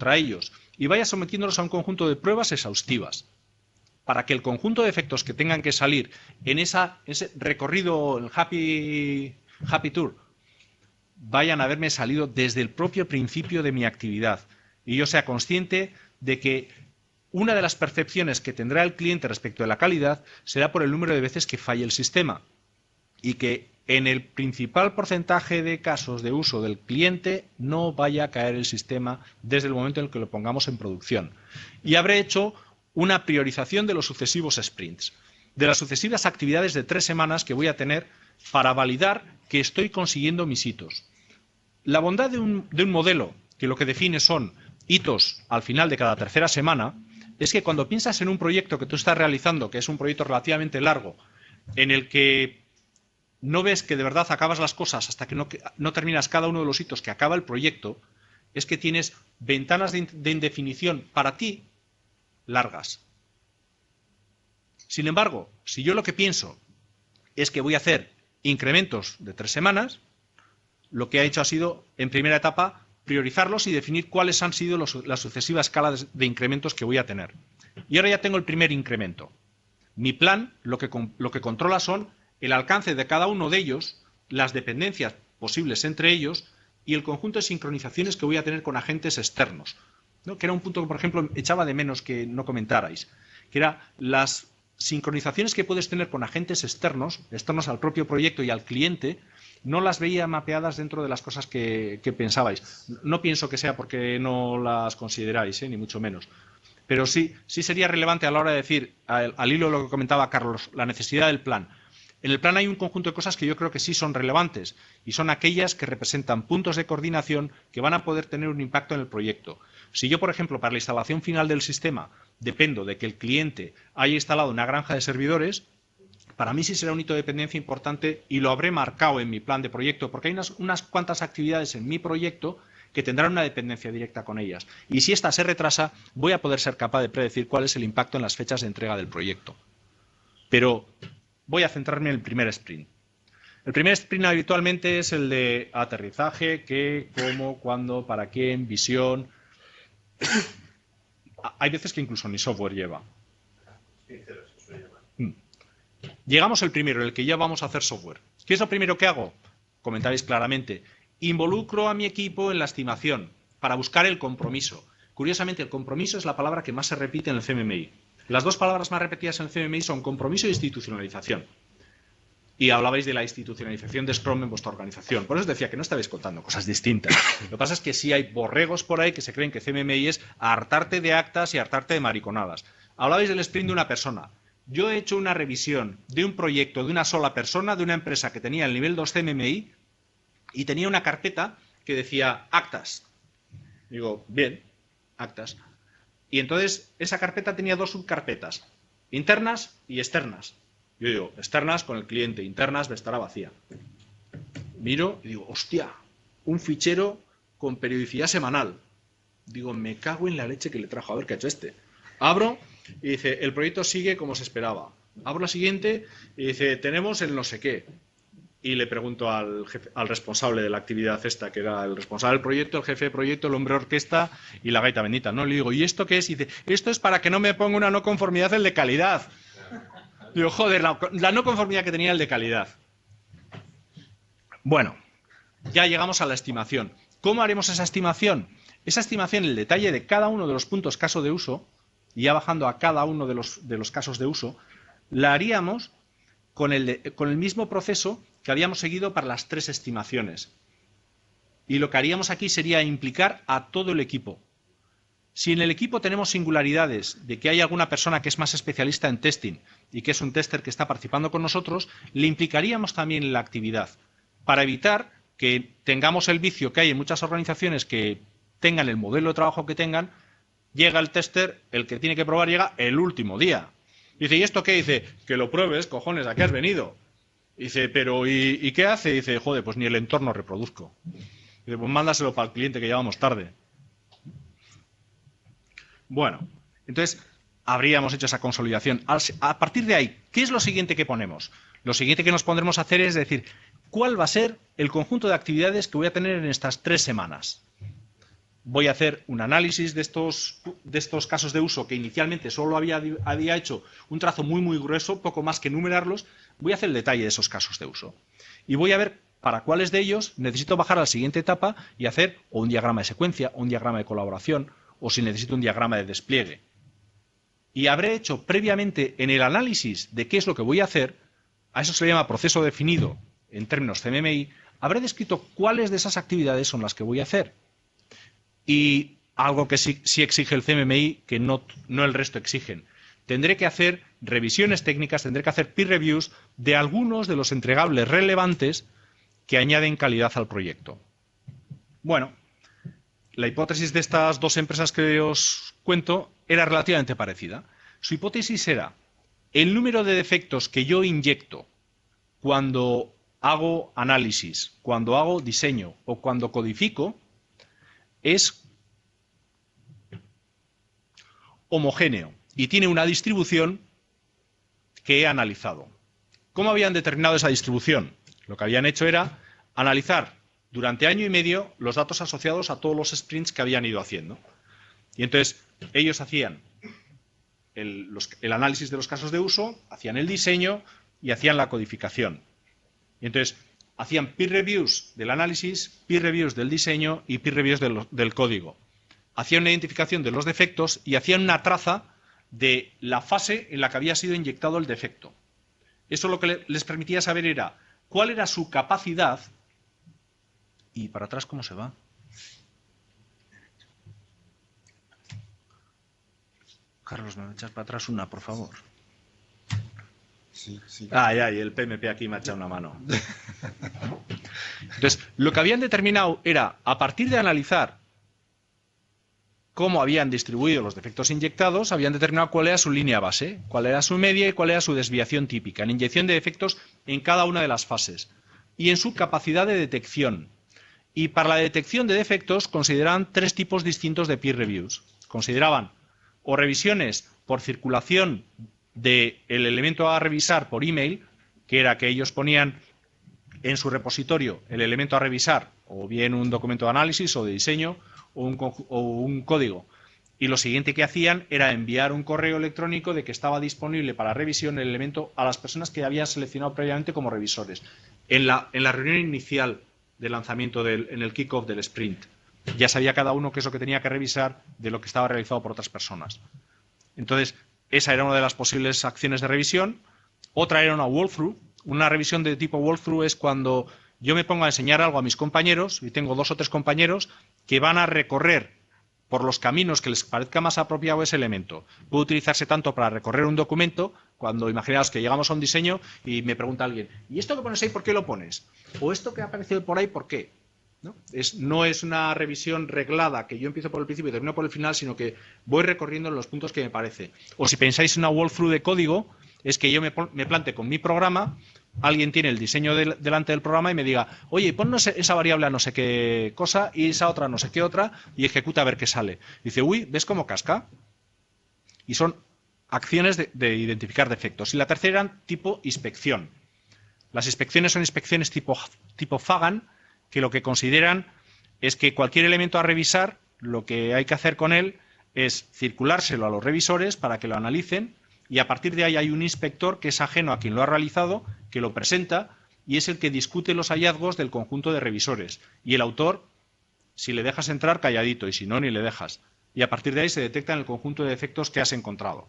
contra ellos y vaya sometiéndolos a un conjunto de pruebas exhaustivas para que el conjunto de efectos que tengan que salir en ese recorrido, el Happy Tour, vayan a haberme salido desde el propio principio de mi actividad y yo sea consciente de que una de las percepciones que tendrá el cliente respecto de la calidad será por el número de veces que falle el sistema y que en el principal porcentaje de casos de uso del cliente no vaya a caer el sistema desde el momento en el que lo pongamos en producción. Y habré hecho una priorización de los sucesivos sprints, de las sucesivas actividades de 3 semanas que voy a tener para validar que estoy consiguiendo mis hitos. La bondad de un modelo que lo que define son hitos al final de cada tercera semana es que cuando piensas en un proyecto que tú estás realizando, que es un proyecto relativamente largo, en el que no ves que de verdad acabas las cosas hasta que no terminas cada uno de los hitos que acaba el proyecto, es que tienes ventanas de indefinición para ti largas. Sin embargo, si yo lo que pienso es que voy a hacer incrementos de 3 semanas, lo que he hecho ha sido, en primera etapa, priorizarlos y definir cuáles han sido las sucesivas escalas de incrementos que voy a tener. Y ahora ya tengo el primer incremento. Mi plan lo que controla son el alcance de cada uno de ellos, las dependencias posibles entre ellos y el conjunto de sincronizaciones que voy a tener con agentes externos, ¿no? Que era un punto que, por ejemplo, echaba de menos que no comentarais, que era las sincronizaciones que puedes tener con agentes externos al propio proyecto y al cliente, no las veía mapeadas dentro de las cosas que pensabais. No pienso que sea porque no las consideráis, ni mucho menos. Pero sí sería relevante a la hora de decir, al hilo de lo que comentaba Carlos, la necesidad del plan. En el plan hay un conjunto de cosas que yo creo que sí son relevantes y son aquellas que representan puntos de coordinación que van a poder tener un impacto en el proyecto. Si yo, por ejemplo, para la instalación final del sistema dependo de que el cliente haya instalado una granja de servidores, para mí sí será un hito de dependencia importante y lo habré marcado en mi plan de proyecto porque hay unas cuantas actividades en mi proyecto que tendrán una dependencia directa con ellas. Y si esta se retrasa, voy a poder ser capaz de predecir cuál es el impacto en las fechas de entrega del proyecto. Pero voy a centrarme en el primer sprint. El primer sprint habitualmente es el de aterrizaje, qué, cómo, cuándo, para quién, visión. Hay veces que incluso ni software lleva. Llegamos el primero, en el que ya vamos a hacer software. ¿Qué es lo primero que hago? Comentáis claramente. Involucro a mi equipo en la estimación para buscar el compromiso. Curiosamente, el compromiso es la palabra que más se repite en el CMMI. Las 2 palabras más repetidas en el CMMI son compromiso e institucionalización. Y hablabais de la institucionalización de Scrum en vuestra organización. Por eso os decía que no estabais contando cosas distintas. Lo que pasa es que sí hay borregos por ahí que se creen que CMMI es hartarte de actas y hartarte de mariconadas. Hablabais del sprint de una persona. Yo he hecho una revisión de un proyecto de una sola persona, de una empresa que tenía el nivel 2 CMMI y tenía una carpeta que decía actas. Digo, bien, actas. Y entonces esa carpeta tenía 2 subcarpetas, internas y externas. Yo digo, externas con el cliente, internas estará vacía. Miro y digo, hostia, un fichero con periodicidad semanal. Digo, me cago en la leche que le trajo, a ver qué ha hecho este. Abro y dice, el proyecto sigue como se esperaba. Abro la siguiente y dice, tenemos el no sé qué. Y le pregunto al responsable de la actividad esta, que era el responsable del proyecto, el jefe de proyecto, el hombre orquesta y la gaita bendita, ¿no? Le digo, ¿y esto qué es? Y dice, esto es para que no me ponga una no conformidad el de calidad. Digo, joder, la no conformidad que tenía el de calidad. Bueno, ya llegamos a la estimación. ¿Cómo haremos esa estimación? Esa estimación, el detalle de cada uno de los puntos caso de uso, y ya bajando a cada uno de los casos de uso, la haríamos con el mismo proceso que habíamos seguido para las 3 estimaciones. Y lo que haríamos aquí sería implicar a todo el equipo. Si en el equipo tenemos singularidades de que hay alguna persona que es más especialista en testing y que es un tester que está participando con nosotros, le implicaríamos también en la actividad para evitar que tengamos el vicio que hay en muchas organizaciones que tengan el modelo de trabajo que tengan, llega el tester, el que tiene que probar llega el último día. Dice, ¿y esto qué? Dice, que lo pruebes, cojones, ¿a qué has venido? Dice, pero ¿y qué hace? Dice, joder, pues ni el entorno reproduzco. Dice, pues mándaselo para el cliente que ya vamos tarde. Bueno, entonces habríamos hecho esa consolidación. A partir de ahí, ¿qué es lo siguiente que ponemos? Lo siguiente que nos pondremos a hacer es decir, ¿cuál va a ser el conjunto de actividades que voy a tener en estas 3 semanas? voy a hacer un análisis de estos casos de uso que inicialmente solo había hecho un trazo muy grueso, poco más que numerarlos. Voy a hacer el detalle de esos casos de uso. Y voy a ver para cuáles de ellos necesito bajar a la siguiente etapa y hacer o un diagrama de secuencia, o un diagrama de colaboración, o si necesito un diagrama de despliegue. Y habré hecho previamente en el análisis de qué es lo que voy a hacer, a eso se le llama proceso definido en términos CMMI, habré descrito cuáles de esas actividades son las que voy a hacer. Y algo que sí exige el CMMI, que no el resto exigen. Tendré que hacer revisiones técnicas, tendré que hacer peer reviews de algunos de los entregables relevantes que añaden calidad al proyecto. Bueno, la hipótesis de estas dos empresas que os cuento era relativamente parecida. Su hipótesis era: el número de defectos que yo inyecto cuando hago análisis, cuando hago diseño o cuando codifico es homogéneo y tiene una distribución que he analizado. ¿Cómo habían determinado esa distribución? Lo que habían hecho era analizar durante año y medio los datos asociados a todos los sprints que habían ido haciendo. Y entonces ellos hacían el análisis de los casos de uso, hacían el diseño y hacían la codificación. Y entonces hacían peer reviews del análisis, peer reviews del diseño y peer reviews del código. Hacían una identificación de los defectos y hacían una traza de la fase en la que había sido inyectado el defecto. Eso lo que les permitía saber era cuál era su capacidad. ¿Y para atrás cómo se va? Carlos, ¿me echas para atrás una, por favor? Sí. Y el PMP aquí me ha echado una mano. Entonces, lo que habían determinado era, a partir de analizar cómo habían distribuido los defectos inyectados, habían determinado cuál era su línea base, cuál era su media y cuál era su desviación típica en inyección de defectos en cada una de las fases y en su capacidad de detección. Y para la detección de defectos consideraban tres tipos distintos de peer reviews. Consideraban o revisiones por circulación del elemento a revisar por email, que era que ellos ponían en su repositorio el elemento a revisar, o bien un documento de análisis o de diseño o un código. Y lo siguiente que hacían era enviar un correo electrónico de que estaba disponible para revisión el elemento a las personas que habían seleccionado previamente como revisores. En la reunión inicial de lanzamiento en el kickoff del sprint, ya sabía cada uno qué es lo que tenía que revisar de lo que estaba realizado por otras personas. Entonces, esa era una de las posibles acciones de revisión. Otra era una walkthrough. Una revisión de tipo walkthrough es cuando yo me pongo a enseñar algo a mis compañeros, y tengo 2 o 3 compañeros que van a recorrer por los caminos que les parezca más apropiado ese elemento. Puede utilizarse tanto para recorrer un documento, cuando imaginaos que llegamos a un diseño y me pregunta alguien, ¿y esto que pones ahí por qué lo pones? ¿O esto que ha aparecido por ahí por qué? No es una revisión reglada que yo empiezo por el principio y termino por el final, sino que voy recorriendo los puntos que me parece. O si pensáis en una walkthrough de código, es que yo me plante con mi programa, alguien tiene el diseño delante del programa y me diga, oye, ponnos esa variable a no sé qué cosa y esa otra a no sé qué otra y ejecuta a ver qué sale. Dice, uy, ¿ves cómo casca? Y son acciones de identificar defectos. Y la tercera eran tipo inspección. Las inspecciones son inspecciones tipo Fagan, que lo que consideran es que cualquier elemento a revisar, lo que hay que hacer con él es circulárselo a los revisores para que lo analicen y a partir de ahí hay un inspector que es ajeno a quien lo ha realizado, que lo presenta y es el que discute los hallazgos del conjunto de revisores. Y el autor, si le dejas entrar, calladito, y si no, ni le dejas. Y a partir de ahí se detectan el conjunto de defectos que has encontrado.